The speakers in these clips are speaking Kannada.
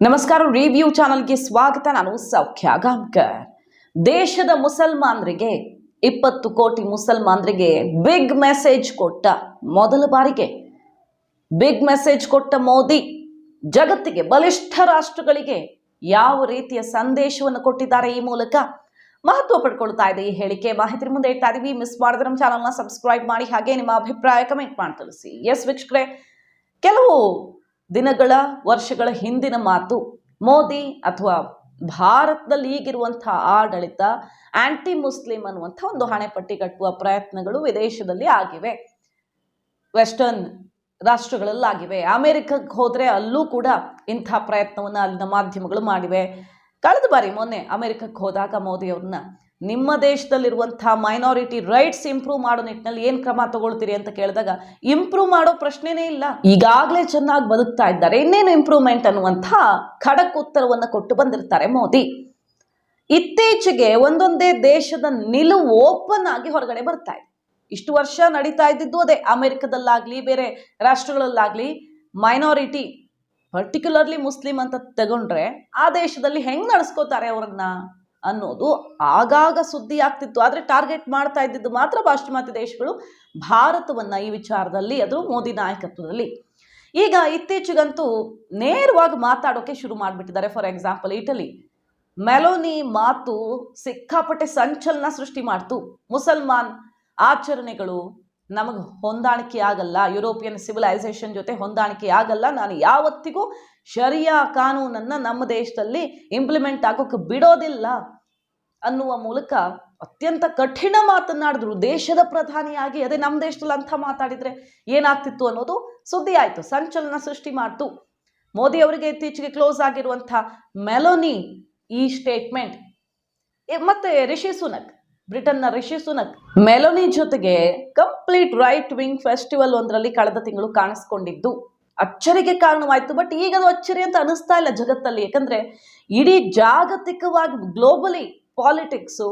ನಮಸ್ಕಾರ. ರಿವ್ಯೂ ಚಾನಲ್ಗೆ ಸ್ವಾಗತ. ನಾನು ಸೌಖ್ಯ ಗಾಂವ್ಕರ್. ದೇಶದ ಮುಸಲ್ಮಾನರಿಗೆ 20 ಕೋಟಿ ಮುಸಲ್ಮಾನರಿಗೆ ಬಿಗ್ ಮೆಸೇಜ್ ಕೊಟ್ಟ ಮೊದಲ ಬಾರಿಗೆ ಬಿಗ್ ಮೆಸೇಜ್ ಕೊಟ್ಟ ಮೋದಿ ಜಗತ್ತಿಗೆ, ಬಲಿಷ್ಠ ರಾಷ್ಟ್ರಗಳಿಗೆ ಯಾವ ರೀತಿಯ ಸಂದೇಶವನ್ನು ಕೊಟ್ಟಿದ್ದಾರೆ ಈ ಮೂಲಕ ಮಹತ್ವ ಪಡ್ಕೊಳ್ತಾ ಇದೆ ಈ ಹೇಳಿಕೆ. ಮಾಹಿತಿ ಮುಂದೆ ಇಡ್ತಾ ಇದೀವಿ. ಮಿಸ್ ಮಾಡಿದ್ರೆ ನಮ್ಮ ಚಾನಲ್ನ ಸಬ್ಸ್ಕ್ರೈಬ್ ಮಾಡಿ, ಹಾಗೆ ನಿಮ್ಮ ಅಭಿಪ್ರಾಯ ಕಮೆಂಟ್ ಮಾಡಿ ತಿಳಿಸಿ. ಎಸ್ ವೀಕ್ಷಕರೇ, ಕೆಲವು ದಿನಗಳ ವರ್ಷಗಳ ಹಿಂದಿನ ಮಾತು, ಮೋದಿ ಅಥವಾ ಭಾರತದಲ್ಲಿ ಈಗಿರುವಂತಹ ಆಡಳಿತ ಆಂಟಿ ಮುಸ್ಲಿಂ ಅನ್ನುವಂಥ ಒಂದು ಹಣೆಪಟ್ಟಿ ಕಟ್ಟುವ ಪ್ರಯತ್ನಗಳು ವಿದೇಶದಲ್ಲಿ ಆಗಿವೆ, ವೆಸ್ಟರ್ನ್ ರಾಷ್ಟ್ರಗಳಲ್ಲಾಗಿವೆ. ಅಮೆರಿಕಕ್ಕೆ ಹೋದ್ರೆ ಅಲ್ಲೂ ಕೂಡ ಇಂಥ ಪ್ರಯತ್ನವನ್ನು ಅಲ್ಲಿನ ಮಾಧ್ಯಮಗಳು ಮಾಡಿವೆ. ಕಳೆದ ಬಾರಿ ಮೊನ್ನೆ ಅಮೆರಿಕಕ್ಕೆ ಹೋದಾಗ ಮೋದಿ ಅವ್ರನ್ನ ನಿಮ್ಮ ದೇಶದಲ್ಲಿರುವಂತಹ ಮೈನಾರಿಟಿ ರೈಟ್ಸ್ ಇಂಪ್ರೂವ್ ಮಾಡೋ ನಿಟ್ಟಿನಲ್ಲಿ ಏನು ಕ್ರಮ ತಗೊಳ್ತೀರಿ ಅಂತ ಕೇಳಿದಾಗ ಇಂಪ್ರೂವ್ ಮಾಡೋ ಪ್ರಶ್ನೆನೇ ಇಲ್ಲ, ಈಗಾಗಲೇ ಚೆನ್ನಾಗಿ ಬದುಕ್ತಾ ಇದ್ದಾರೆ, ಇನ್ನೇನು ಇಂಪ್ರೂವ್ಮೆಂಟ್ ಅನ್ನುವಂಥ ಖಡಕ್ ಉತ್ತರವನ್ನು ಕೊಟ್ಟು ಬಂದಿರ್ತಾರೆ ಮೋದಿ. ಇತ್ತೀಚೆಗೆ ಒಂದೊಂದೇ ದೇಶದ ನಿಲುವು ಓಪನ್ ಆಗಿ ಹೊರಗಡೆ ಬರ್ತಾ ಇದೆ. ಇಷ್ಟು ವರ್ಷ ನಡೀತಾ ಇದ್ದಿದ್ದು ಅದೇ. ಅಮೆರಿಕದಲ್ಲಾಗ್ಲಿ ಬೇರೆ ರಾಷ್ಟ್ರಗಳಲ್ಲಾಗ್ಲಿ ಮೈನಾರಿಟಿ, ಪರ್ಟಿಕ್ಯುಲರ್ಲಿ ಮುಸ್ಲಿಂ ಅಂತ ತಗೊಂಡ್ರೆ ಆ ದೇಶದಲ್ಲಿ ಹೆಂಗ್ ನಡೆಸ್ಕೋತಾರೆ ಅವರನ್ನ ಅನ್ನೋದು ಆಗಾಗ ಸುದ್ದಿ ಆಗ್ತಿತ್ತು. ಆದ್ರೆ ಟಾರ್ಗೆಟ್ ಮಾಡ್ತಾ ಇದ್ದಿದ್ದು ಮಾತ್ರ ಪಾಶ್ಚಿಮಾತ್ಯ ದೇಶಗಳು ಭಾರತವನ್ನ ಈ ವಿಚಾರದಲ್ಲಿ, ಅದು ಮೋದಿ ನಾಯಕತ್ವದಲ್ಲಿ. ಈಗ ಇತ್ತೀಚೆಗಂತೂ ನೇರವಾಗಿ ಮಾತಾಡೋಕೆ ಶುರು ಮಾಡಿಬಿಟ್ಟಿದ್ದಾರೆ. ಫಾರ್ ಎಕ್ಸಾಂಪಲ್, ಇಟಲಿ ಮೆಲೋನಿ ಮಾತು ಸಿಕ್ಕಾಪಟ್ಟೆ ಸಂಚಲನ ಸೃಷ್ಟಿ ಮಾಡ್ತು. ಮುಸಲ್ಮಾನ್ ಆಚರಣೆಗಳು ನಮಗೆ ಹೊಂದಾಣಿಕೆ ಆಗಲ್ಲ, ಯುರೋಪಿಯನ್ ಸಿವಿಲೈಸೇಷನ್ ಜೊತೆ ಹೊಂದಾಣಿಕೆ ಆಗಲ್ಲ, ನಾನು ಯಾವತ್ತಿಗೂ ಶರಿಯಾ ಕಾನೂನನ್ನ ನಮ್ಮ ದೇಶದಲ್ಲಿ ಇಂಪ್ಲಿಮೆಂಟ್ ಆಗೋಕೆ ಬಿಡೋದಿಲ್ಲ ಅನ್ನುವ ಮೂಲಕ ಅತ್ಯಂತ ಕಠಿಣ ಮಾತನಾಡಿದ್ರು ದೇಶದ ಪ್ರಧಾನಿಯಾಗಿ. ಅದೇ ನಮ್ಮ ದೇಶದಲ್ಲಿ ಅಂತ ಮಾತಾಡಿದ್ರೆ ಏನಾಗ್ತಿತ್ತು ಅನ್ನೋದು ಸುದ್ದಿ ಆಯ್ತು, ಸಂಚಲನ ಸೃಷ್ಟಿ ಮಾಡ್ತು. ಮೋದಿ ಅವರಿಗೆ ಇತ್ತೀಚೆಗೆ ಕ್ಲೋಸ್ ಆಗಿರುವಂಥ ಮೆಲೋನಿ ಈ ಸ್ಟೇಟ್ಮೆಂಟ್, ಮತ್ತೆ ರಿಷಿ ಸುನಕ್, ಬ್ರಿಟನ್ನ ರಿಷಿ ಸುನಕ್ ಮೆಲೋನಿ ಜೊತೆಗೆ ಕಂಪ್ಲೀಟ್ ರೈಟ್ ವಿಂಗ್ ಫೆಸ್ಟಿವಲ್ ಒಂದರಲ್ಲಿ ಕಳೆದ ತಿಂಗಳು ಕಾಣಿಸ್ಕೊಂಡಿದ್ದು ಅಚ್ಚರಿಗೆ ಕಾರಣವಾಯ್ತು. ಬಟ್ ಈಗ ಅದು ಅಚ್ಚರಿ ಅಂತ ಅನಿಸ್ತಾ ಇಲ್ಲ ಜಗತ್ತಲ್ಲಿ, ಯಾಕಂದ್ರೆ ಇಡೀ ಜಾಗತಿಕವಾಗಿ ಗ್ಲೋಬಲಿ ಪಾಲಿಟಿಕ್ಸು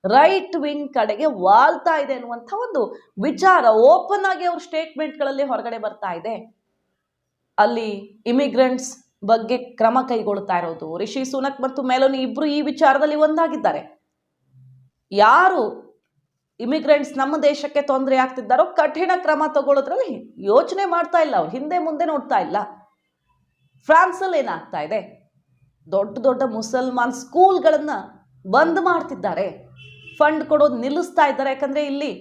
ರೈಟ್ ವಿಂಗ್ ಕಡೆಗೆ ವಾಲ್ತಾ ಇದೆ ಅನ್ನುವಂಥ ಒಂದು ವಿಚಾರ ಓಪನ್ ಆಗಿ ಅವ್ರ ಸ್ಟೇಟ್ಮೆಂಟ್ಗಳಲ್ಲಿ ಹೊರಗಡೆ ಬರ್ತಾ ಇದೆ. ಅಲ್ಲಿ ಇಮಿಗ್ರೆಂಟ್ಸ್ ಬಗ್ಗೆ ಕ್ರಮ ಕೈಗೊಳ್ತಾ ಇರೋದು, ರಿಷಿ ಸುನಕ್ ಮತ್ತು ಮೆಲೋನಿ ಇಬ್ರು ಈ ವಿಚಾರದಲ್ಲಿ ಒಂದಾಗಿದ್ದಾರೆ. ಯಾರು ಇಮಿಗ್ರೆಂಟ್ಸ್ ನಮ್ಮ ದೇಶಕ್ಕೆ ತೊಂದರೆ ಆಗ್ತಿದ್ದಾರೋ ಕಠಿಣ ಕ್ರಮ ತಗೊಳ್ಳೋದ್ರಲ್ಲಿ ಯೋಚನೆ ಮಾಡ್ತಾ ಇಲ್ಲ, ಅವ್ರು ಹಿಂದೆ ಮುಂದೆ ನೋಡ್ತಾ ಇಲ್ಲ. ಫ್ರಾನ್ಸಲ್ಲಿ ಏನಾಗ್ತಾ ಇದೆ, ದೊಡ್ಡ ದೊಡ್ಡ ಮುಸಲ್ಮಾನ್ ಸ್ಕೂಲ್ಗಳನ್ನ ಬಂದ್ ಮಾಡ್ತಿದ್ದಾರೆ, ಫಂಡ್ ಕೊಡೋದು ನಿಲ್ಲಿಸ್ತಾ ಇದ್ದಾರೆ. ಯಾಕಂದ್ರೆ ಇಲ್ಲಿ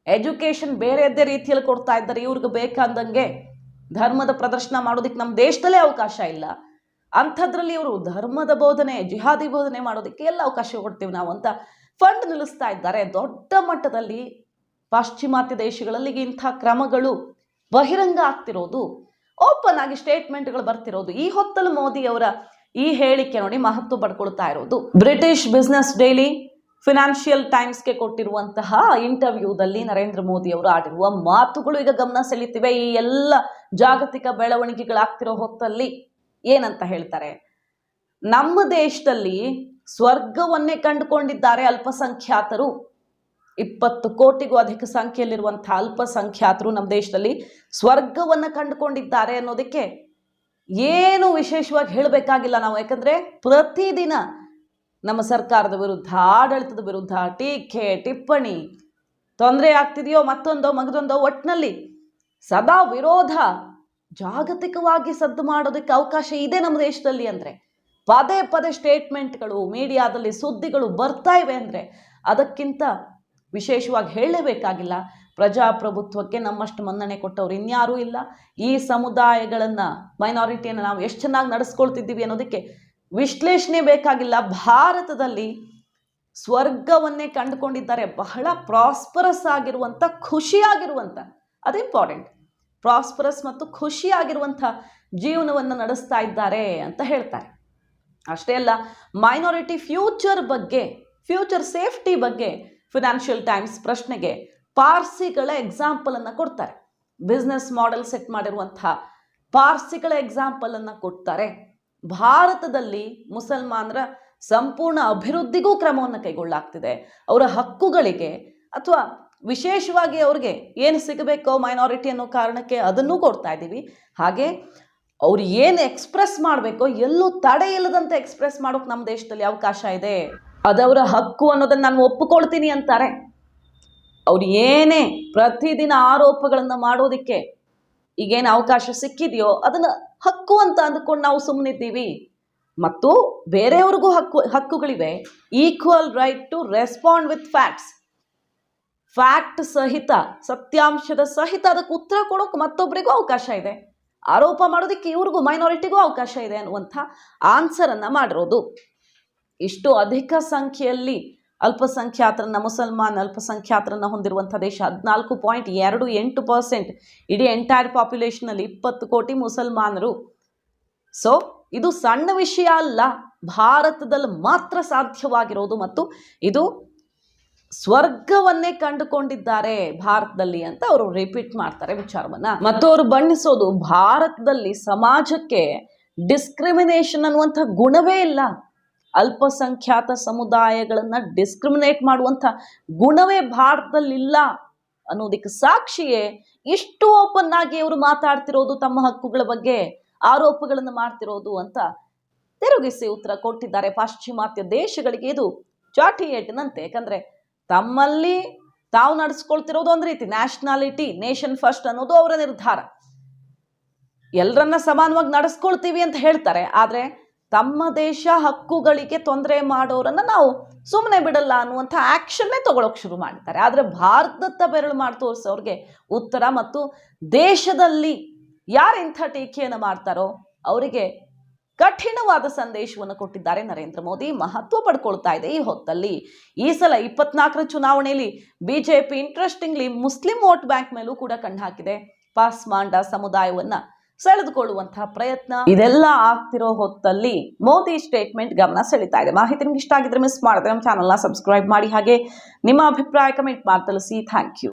ಎಜುಕೇಶನ್ ಬೇರೆಯದ್ದೇ ರೀತಿಯಲ್ಲಿ ಕೊಡ್ತಾ ಇದ್ದಾರೆ, ಇವ್ರಿಗೆ ಬೇಕಂದಂಗೆ ಧರ್ಮದ ಪ್ರದರ್ಶನ ಮಾಡೋದಕ್ಕೆ ನಮ್ಮ ದೇಶದಲ್ಲೇ ಅವಕಾಶ ಇಲ್ಲ. ಅಂಥದ್ರಲ್ಲಿ ಇವರು ಧರ್ಮದ ಬೋಧನೆ, ಜಿಹಾದಿ ಬೋಧನೆ ಮಾಡೋದಕ್ಕೆ ಎಲ್ಲ ಅವಕಾಶ ಕೊಡ್ತೀವಿ ನಾವು ಅಂತ ಫಂಡ್ ನಿಲ್ಲಿಸ್ತಾ ಇದ್ದಾರೆ. ದೊಡ್ಡ ಮಟ್ಟದಲ್ಲಿ ಪಾಶ್ಚಿಮಾತ್ಯ ದೇಶಗಳಲ್ಲಿ ಇಂಥ ಕ್ರಮಗಳು ಬಹಿರಂಗ ಆಗ್ತಿರೋದು, ಓಪನ್ ಆಗಿ ಸ್ಟೇಟ್ಮೆಂಟ್ಗಳು ಬರ್ತಿರೋದು. ಈ ಹೊತ್ತಲ್ಲಿ ಮೋದಿ ಅವರ ಈ ಹೇಳಿಕೆ ನೋಡಿ ಮಹತ್ವ ಪಡ್ಕೊಳ್ತಾ ಇರೋದು. ಬ್ರಿಟಿಷ್ ಬಿಸ್ನೆಸ್ ಡೈಲಿ ಫಿನಾನ್ಷಿಯಲ್ ಟೈಮ್ಸ್ಗೆ ಕೊಟ್ಟಿರುವಂತಹ ಇಂಟರ್ವ್ಯೂದಲ್ಲಿ ನರೇಂದ್ರ ಮೋದಿ ಅವರು ಆಡಿರುವ ಮಾತುಗಳು ಈಗ ಗಮನ ಸೆಳೀತಿವೆ. ಈ ಎಲ್ಲ ಜಾಗತಿಕ ಬೆಳವಣಿಗೆಗಳಾಗ್ತಿರೋ ಹೊತ್ತಲ್ಲಿ ಏನಂತ ಹೇಳ್ತಾರೆ, ನಮ್ಮ ದೇಶದಲ್ಲಿ ಸ್ವರ್ಗವನ್ನೇ ಕಂಡುಕೊಂಡಿದ್ದಾರೆ ಅಲ್ಪಸಂಖ್ಯಾತರು. 20 ಕೋಟಿಗೂ ಅಧಿಕ ಸಂಖ್ಯೆಯಲ್ಲಿರುವಂತಹ ಅಲ್ಪಸಂಖ್ಯಾತರು ನಮ್ಮ ದೇಶದಲ್ಲಿ ಸ್ವರ್ಗವನ್ನ ಕಂಡುಕೊಂಡಿದ್ದಾರೆ ಅನ್ನೋದಕ್ಕೆ ಏನು ವಿಶೇಷವಾಗಿ ಹೇಳಬೇಕಾಗಿಲ್ಲ ನಾವು. ಯಾಕಂದ್ರೆ ಪ್ರತಿದಿನ ನಮ್ಮ ಸರ್ಕಾರದ ವಿರುದ್ಧ, ಆಡಳಿತದ ವಿರುದ್ಧ ಟೀಕೆ ಟಿಪ್ಪಣಿ, ತೊಂದರೆ ಆಗ್ತಿದೆಯೋ ಮತ್ತೊಂದೋ ಮಗದೊಂದೋ, ಒಟ್ಟಿನಲ್ಲಿ ಸದಾ ವಿರೋಧ ಜಾಗತಿಕವಾಗಿ ಸದ್ದು ಮಾಡೋದಕ್ಕೆ ಅವಕಾಶ ಇದೆ ನಮ್ಮ ದೇಶದಲ್ಲಿ. ಅಂದ್ರೆ ಪದೇ ಪದೇ ಸ್ಟೇಟ್ಮೆಂಟ್ಗಳು, ಮೀಡಿಯಾದಲ್ಲಿ ಸುದ್ದಿಗಳು ಬರ್ತಾ ಇವೆ ಅಂದ್ರೆ ಅದಕ್ಕಿಂತ ವಿಶೇಷವಾಗಿ ಹೇಳಲೇಬೇಕಾಗಿಲ್ಲ. ಪ್ರಜಾಪ್ರಭುತ್ವಕ್ಕೆ ನಮ್ಮಷ್ಟು ಮನ್ನಣೆ ಕೊಟ್ಟವ್ರು ಇನ್ಯಾರೂ ಇಲ್ಲ. ಈ ಸಮುದಾಯಗಳನ್ನ, ಮೈನಾರಿಟಿಯನ್ನು ನಾವು ಎಷ್ಟು ಚೆನ್ನಾಗಿ ನಡೆಸ್ಕೊಳ್ತಿದ್ದೀವಿ ಅನ್ನೋದಕ್ಕೆ ವಿಶ್ಲೇಷಣೆ ಬೇಕಾಗಿಲ್ಲ. ಭಾರತದಲ್ಲಿ ಸ್ವರ್ಗವನ್ನೇ ಕಂಡುಕೊಂಡಿದ್ದಾರೆ, ಬಹಳ ಪ್ರಾಸ್ಪರಸ್ ಆಗಿರುವಂಥ, ಖುಷಿಯಾಗಿರುವಂಥ, ಅದು ಇಂಪಾರ್ಟೆಂಟ್, ಪ್ರಾಸ್ಪರಸ್ ಮತ್ತು ಖುಷಿಯಾಗಿರುವಂಥ ಜೀವನವನ್ನು ನಡೆಸ್ತಾ ಇದ್ದಾರೆ ಅಂತ ಹೇಳ್ತಾರೆ. ಅಷ್ಟೇ ಅಲ್ಲ, ಮೈನಾರಿಟಿ ಫ್ಯೂಚರ್ ಬಗ್ಗೆ, ಫ್ಯೂಚರ್ ಸೇಫ್ಟಿ ಬಗ್ಗೆ ಫಿನಾನ್ಷಿಯಲ್ ಟೈಮ್ಸ್ ಪ್ರಶ್ನೆಗೆ ಪಾರ್ಸಿಗಳ ಎಕ್ಸಾಂಪಲ್ ಅನ್ನ ಕೊಡ್ತಾರೆ. ಬಿಸ್ನೆಸ್ ಮಾಡೆಲ್ ಸೆಟ್ ಮಾಡಿರುವಂತಹ ಪಾರ್ಸಿಗಳ ಎಕ್ಸಾಂಪಲ್ ಅನ್ನ ಕೊಡ್ತಾರೆ. ಭಾರತದಲ್ಲಿ ಮುಸಲ್ಮಾನರ ಸಂಪೂರ್ಣ ಅಭಿವೃದ್ಧಿಗೂ ಕ್ರಮವನ್ನು ಕೈಗೊಳ್ಳಲಾಗ್ತಿದೆ. ಅವರ ಹಕ್ಕುಗಳಿಗೆ ಅಥವಾ ವಿಶೇಷವಾಗಿ ಅವ್ರಿಗೆ ಏನು ಸಿಗಬೇಕೋ ಮೈನಾರಿಟಿ ಅನ್ನೋ ಕಾರಣಕ್ಕೆ ಅದನ್ನು ಕೊಡ್ತಾ ಇದ್ದೀವಿ. ಹಾಗೆ ಅವ್ರು ಏನು ಎಕ್ಸ್ಪ್ರೆಸ್ ಮಾಡಬೇಕೋ ಎಲ್ಲೂ ತಡೆ ಇಲ್ಲದಂತೆ ಎಕ್ಸ್ಪ್ರೆಸ್ ಮಾಡೋಕೆ ನಮ್ಮ ದೇಶದಲ್ಲಿ ಅವಕಾಶ ಇದೆ. ಅದವರ ಹಕ್ಕು ಅನ್ನೋದನ್ನು ನಾನು ಒಪ್ಪಿಕೊಳ್ತೀನಿ ಅಂತಾರೆ. ಅವ್ರು ಏನೇ ಪ್ರತಿದಿನ ಆರೋಪಗಳನ್ನು ಮಾಡೋದಕ್ಕೆ ಈಗೇನು ಅವಕಾಶ ಸಿಕ್ಕಿದೆಯೋ ಅದನ್ನು ಹಕ್ಕು ಅಂತ ಅಂದ್ಕೊಂಡು ನಾವು ಸುಮ್ಮನಿದ್ದೀವಿ. ಮತ್ತು ಬೇರೆಯವ್ರಿಗೂ ಹಕ್ಕುಗಳಿವೆ. Equal right to respond with facts. Fact ಸಹಿತ, ಸತ್ಯಾಂಶದ ಸಹಿತ ಅದಕ್ಕೆ ಉತ್ತರ ಕೊಡೋಕೆ ಮತ್ತೊಬ್ಬರಿಗೂ ಅವಕಾಶ ಇದೆ. ಆರೋಪ ಮಾಡೋದಕ್ಕೆ ಇವ್ರಿಗೂ, ಮೈನಾರಿಟಿಗೂ ಅವಕಾಶ ಇದೆ ಅನ್ನುವಂಥ ಆನ್ಸರನ್ನು ಮಾಡಿರೋದು. ಇಷ್ಟು ಅಧಿಕ ಸಂಖ್ಯೆಯಲ್ಲಿ ಅಲ್ಪಸಂಖ್ಯಾತರನ್ನ, ಮುಸಲ್ಮಾನ್ ಅಲ್ಪಸಂಖ್ಯಾತರನ್ನ ಹೊಂದಿರುವಂಥ ದೇಶ. 14.28% ಇಡೀ ಎಂಟೈರ್ ಪಾಪ್ಯುಲೇಷನಲ್ಲಿ 20 ಕೋಟಿ ಮುಸಲ್ಮಾನರು. ಸೊ ಇದು ಸಣ್ಣ ವಿಷಯ ಅಲ್ಲ, ಭಾರತದಲ್ಲಿ ಮಾತ್ರ ಸಾಧ್ಯವಾಗಿರೋದು. ಮತ್ತು ಇದು ಸ್ವರ್ಗವನ್ನೇ ಕಂಡುಕೊಂಡಿದ್ದಾರೆ ಭಾರತದಲ್ಲಿ ಅಂತ ಅವರು ರಿಪೀಟ್ ಮಾಡ್ತಾರೆ ವಿಚಾರವನ್ನ. ಮತ್ತು ಅವರು ಬಣ್ಣಿಸೋದು ಭಾರತದಲ್ಲಿ ಸಮಾಜಕ್ಕೆ ಡಿಸ್ಕ್ರಿಮಿನೇಷನ್ ಅನ್ನುವಂಥ ಗುಣವೇ ಇಲ್ಲ. ಅಲ್ಪಸಂಖ್ಯಾತ ಸಮುದಾಯಗಳನ್ನ ಡಿಸ್ಕ್ರಿಮಿನೇಟ್ ಮಾಡುವಂಥ ಗುಣವೇ ಭಾರತದಲ್ಲಿಲ್ಲ ಅನ್ನೋದಕ್ಕೆ ಸಾಕ್ಷಿಯೇ ಇಷ್ಟು ಓಪನ್ ಆಗಿ ಅವರು ಮಾತಾಡ್ತಿರೋದು, ತಮ್ಮ ಹಕ್ಕುಗಳ ಬಗ್ಗೆ ಆರೋಪಗಳನ್ನು ಮಾಡ್ತಿರೋದು ಅಂತ ತಿರುಗಿಸಿ ಉತ್ತರ ಕೊಟ್ಟಿದ್ದಾರೆ. ಪಾಶ್ಚಿಮಾತ್ಯ ದೇಶಗಳಿಗೆ ಇದು ಚಾಟಿ ಏಟಿನಂತೆ. ಯಾಕಂದ್ರೆ ತಮ್ಮಲ್ಲಿ ತಾವು ನಡೆಸ್ಕೊಳ್ತಿರೋದು ಒಂದು ರೀತಿ ನ್ಯಾಷನಾಲಿಟಿ, ನೇಷನ್ ಫಸ್ಟ್ ಅನ್ನೋದು ಅವರ ನಿರ್ಧಾರ. ಎಲ್ಲರನ್ನ ಸಮಾನವಾಗಿ ನಡೆಸ್ಕೊಳ್ತೀವಿ ಅಂತ ಹೇಳ್ತಾರೆ. ಆದರೆ ತಮ್ಮ ದೇಶ ಹಕ್ಕುಗಳಿಗೆ ತೊಂದರೆ ಮಾಡೋರನ್ನ ನಾವು ಸುಮ್ಮನೆ ಬಿಡಲ್ಲ ಅನ್ನುವಂಥ ಆ್ಯಕ್ಷನ್ನೇ ತಗೊಳ್ಳೋಕೆ ಶುರು ಮಾಡ್ತಾರೆ. ಆದರೆ ಭಾರತದತ್ತ ಬೆರಳು ಮಾಡಿ ತೋರಿಸೋರಿಗೆ ಉತ್ತರ ಮತ್ತು ದೇಶದಲ್ಲಿ ಯಾರು ಇಂಥ ಟೀಕೆಯನ್ನು ಮಾಡ್ತಾರೋ ಅವರಿಗೆ ಕಠಿಣವಾದ ಸಂದೇಶವನ್ನು ಕೊಟ್ಟಿದ್ದಾರೆ ನರೇಂದ್ರ ಮೋದಿ. ಮಹತ್ವ ಪಡ್ಕೊಳ್ತಾ ಇದೆ ಈ ಹೊತ್ತಲ್ಲಿ. ಈ ಸಲ 24ರ ಚುನಾವಣೆಯಲ್ಲಿ BJP interestingly Muslim vote bank ಮೇಲೂ ಕೂಡ ಕಣ್ಣು ಹಾಕಿದೆ. ಪಾಸ್ಮಾಂಡ ಸಮುದಾಯವನ್ನ ಸೆಳೆದುಕೊಳ್ಳುವಂತಹ ಪ್ರಯತ್ನ ಇದೆಲ್ಲ ಆಗ್ತಿರೋ ಹೊತ್ತಲ್ಲಿ ಮೋದಿ ಸ್ಟೇಟ್ಮೆಂಟ್ ಗಮನ ಸೆಳೀತಾ ಇದೆ. ಮಾಹಿತಿ ನಿಮ್ಗೆ ಇಷ್ಟ ಆಗಿದ್ರೆ ಮಿಸ್ ಮಾಡಿದ್ರೆ ನಮ್ಮ ಚಾನಲ್ನ ಸಬ್ಸ್ಕ್ರೈಬ್ ಮಾಡಿ, ಹಾಗೆ ನಿಮ್ಮ ಅಭಿಪ್ರಾಯ ಕಮೆಂಟ್ ಮಾಡಿ ತಿಳಿಸಿ. Thank you.